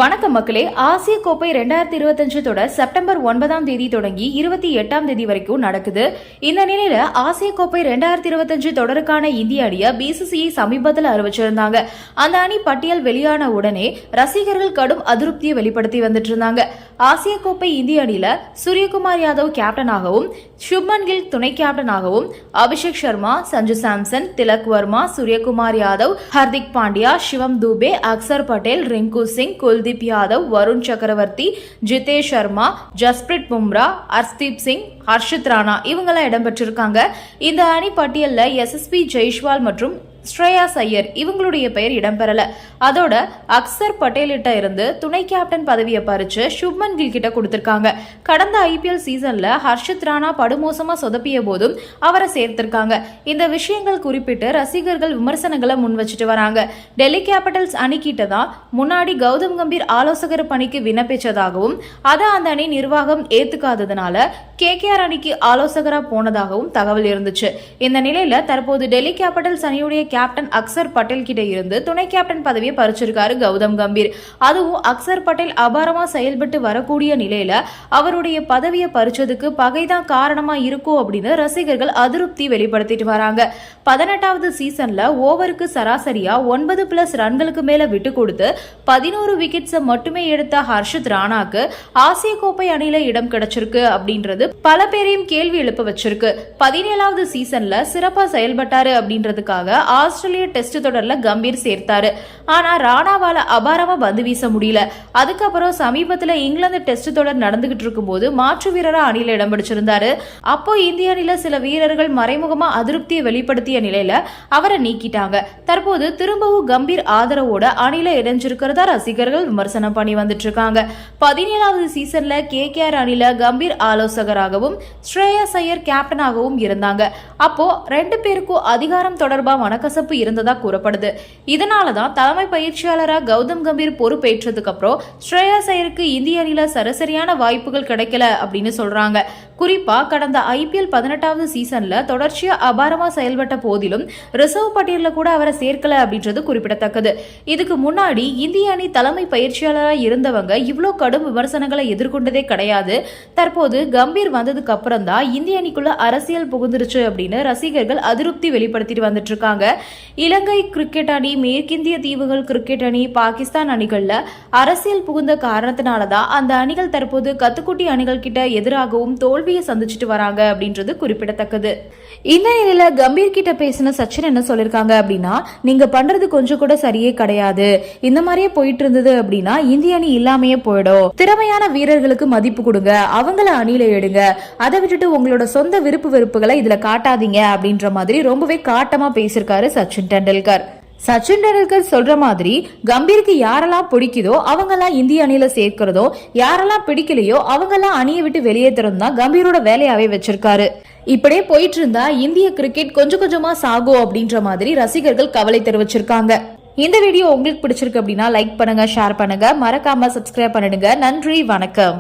வணக்கம் மக்களே. ஆசிய கோப்பை 2025 தொடர் செப்டம்பர் 9ஆம் தேதி தொடங்கி 28ஆம் தேதி வரைக்கும் நடக்குது. இந்த நிலையில ஆசிய கோப்பை 2025 தொடருக்கான இந்திய அணியை பிசிசிஐ சமீபத்தில் அறிவிச்சிருந்தாங்க. அந்த அணி பட்டியல் வெளியான உடனே ரசிகர்கள் கடும் அதிருப்தியை வெளிப்படுத்தி வந்துட்டு இருந்தாங்க. ஆசிய கோப்பை இந்திய அணியில சூரியகுமார் யாதவ் கேப்டனாகவும், சுப்மன் கில் துணை கேப்டனாகவும், அபிஷேக் சர்மா, சஞ்சு சாம்சன், திலக் வர்மா, சூரியகுமார் யாதவ், ஹர்திக் பாண்டியா, சிவம் துபே, அக்சர் பட்டேல், ரிங்கு சிங், குல்தீப் யாதவ், வருண் சக்கரவர்த்தி, ஜிதேஷ் சர்மா, ஜஸ்பிரிட் பும்ரா, ஹர்ஷ்தீப் சிங், ஹர்ஷித் ராணா இவங்கெல்லாம் இடம்பெற்றிருக்காங்க. இந்த அணி பட்டியல்ல எஸ்எஸ்பி ஜெய்ஷ்வால் மற்றும் ஸ்ரேயாஸ் ஐயர் இவங்களுடைய பெயர் இடம்பெறல. அதோட அக்சர் பட்டேலிட்ட இருந்து துணை கேப்டன் பதவியை பறிச்சு சுப்மன் கில் கிட்ட கொடுத்திருக்காங்க. கடந்த ஐபிஎல் சீசன்ல ஹர்ஷித் ராணா படுமோசமா சொதப்பிய போதும் அவரை சேர்த்திருக்காங்க. இந்த விஷயங்கள் குறிப்பிட்டு ரசிகர்கள் விமர்சனங்களை முன் வச்சுட்டு வராங்க. டெல்லி கேபிட்டல்ஸ் அணி கிட்ட தான் முன்னாடி கௌதம் கம்பீர் ஆலோசகர் பணிக்கு விண்ணப்பிச்சதாகவும் அதை அந்த அணி நிர்வாகம் ஏத்துக்காததுனால கேகேஆர் அணிக்கு ஆலோசகரா போனதாகவும் தகவல் இருந்துச்சு. இந்த நிலையில தற்போது டெல்லி கேபிட்டல்ஸ் அணியுடைய கேப்டன் அக்சர் பட்டேல் கிட்ட இருந்து துணை கேப்டன் பதவியை பறிச்சிருக்காரு கௌதம் கம்பீர். அதுவும் அக்சர் பட்டேல் அபாரமா செயல்பட்டு வரக்கூடிய நிலையில அவருடைய பதவியை பறிச்சதுக்கு பகைதான் காரணமா இருக்கும் அப்படின்னு ரசிகர்கள் அதிருப்தி வெளிப்படுத்திட்டு வராங்க. 18வது சீசன்ல ஓவருக்கு சராசரியா 9+ ரன்களுக்கு மேல விட்டு கொடுத்து 11 விக்கெட்ஸ் மட்டுமே எடுத்த ஹர்ஷித் ராணாக்கு ஆசிய கோப்பை அணியில இடம் கிடைச்சிருக்கு அப்படின்றது பல பேரையும் கேள்வி எழுப்ப வச்சிருக்கு. 17வது சீசன்ல சிறப்பா செயல்பட்டாரு அப்படின்றதுக்காக ஆஸ்திரேலிய டெஸ்ட் தொடர்ல கம்பீர் சேர்த்தாரு. ஆனா ராணாவால அபாரமா பந்து வீச முடியல. அதுக்கப்புறம் சமீபத்துல இங்கிலாந்து டெஸ்ட் தொடர் நடந்துகிட்டு இருக்கும் போது மாற்று வீரரா அணியில இடம் பிடிச்சிருந்தாரு. அப்போ இந்திய அணியில சில வீரர்கள் மறைமுகமா அதிருப்தியை வெளிப்படுத்திய நிலையில அவரை நீக்கிட்டாங்க. தற்போது திரும்பவும் கம்பீர் ஆதரவோட அணியில இணைஞ்சிருக்கிறதா ரசிகர்கள் விமர்சனம் பண்ணி வந்துட்டு இருக்காங்க. 17வது சீசன்ல கேகேஆர் அணியில கம்பீர் ஆலோசகராகவும் ஸ்ரேயாஸ் ஐயர் கேப்டனாகவும் இருந்தாங்க. அப்போ 2 பேருக்கும் அதிகாரம் தொடர்பா மனக்கசப்பு இருந்ததா கூறப்படுது. இதனாலதான் தலைமை பயிற்சியாளராக கௌதம் கம்பீர் பொறுப்பேற்றதுக்கு அப்புறம் ஸ்ரேயாஸ் ஐயருக்கு இந்திய அணியில சராசரியான வாய்ப்புகள் கிடைக்கல அப்படின்னு சொல்றாங்க. குறிப்பா கடந்த ஐபிஎல் 18வது சீசன்ல தொடர்ச்சியா அபாரமா செயல்பட்ட போதிலும் ரிசர்வ் பட்டியல்ல கூட அவரை சேர்க்கல அப்படின்றது குறிப்பிடத்தக்கது. இதுக்கு முன்னாடி இந்திய அணி தலைமை பயிற்சியாளராக இருந்தவங்க இவ்வளோ கடும் விமர்சனங்களை எதிர்கொண்டதே கிடையாது. தற்போது கம்பீர் வந்ததுக்கு அப்புறம் தான் இந்திய அணிக்குள்ள அரசியல் புகுந்துருச்சு அப்படின்னு ரசிகர்கள் அதிருப்தி வெளிப்படுத்திட்டு வந்துட்டு இருக்காங்க. இலங்கை கிரிக்கெட் அணி, மேற்கிந்திய தீவுகள் கிரிக்கெட் அணி, பாகிஸ்தான் அணிகள்ல அரசியல் புகுந்த காரணத்தினாலதான் அந்த அணிகள் தற்போது கத்துக்குட்டி அணிகள் கிட்ட எதிராகவும் தோல்வியை சந்திச்சுட்டு வராங்க அப்படின்றது குறிப்பிடத்தக்கது. இந்த நிலையில கம்பீர் கிட்ட பேசின சச்சின் என்ன சொல்லிருக்காங்க அப்படின்னா, நீங்க பண்றது கொஞ்சம் கூட சரியே கிடையாது. இந்த மாதிரியே போயிட்டு இருந்தது அப்படின்னா இந்திய அணி இல்லாமையே போயிடும். திறமையான வீரர்களுக்கு மதிப்பு கொடுங்க, அவங்கள அணியில எடுங்க. அதை விட்டுட்டு உங்களோட சொந்த விருப்பு வெறுப்புகளை இதுல காட்டாதீங்க அப்படின்ற மாதிரி ரொம்பவே காட்டமா பேசியிருக்காரு சச்சின் டெண்டுல்கர். சச்சின் டெண்டுல்கர் சொல்ற மாதிரி கம்பீருக்கு யாரெல்லாம் பிடிக்குதோ அவங்கெல்லாம் இந்திய அணியில சேர்க்கிறதோ, யாரெல்லாம் பிடிக்கலையோ அவங்கெல்லாம் அணியை விட்டு வெளியேற்றதும் தான் கம்பீரோட வேலையாவே வச்சிருக்காரு. இப்படியே போயிட்டு இருந்தா இந்திய கிரிக்கெட் கொஞ்சம் கொஞ்சமா சாகும் அப்படின்ற மாதிரி ரசிகர்கள் கவலை தெரிவிச்சிருக்காங்க. இந்த வீடியோ உங்களுக்கு பிடிச்சிருக்கு அப்படின்னா லைக் பண்ணுங்க, ஷேர் பண்ணுங்க, மறக்காம சப்ஸ்கிரைப் பண்ணிடுங்க. நன்றி, வணக்கம்.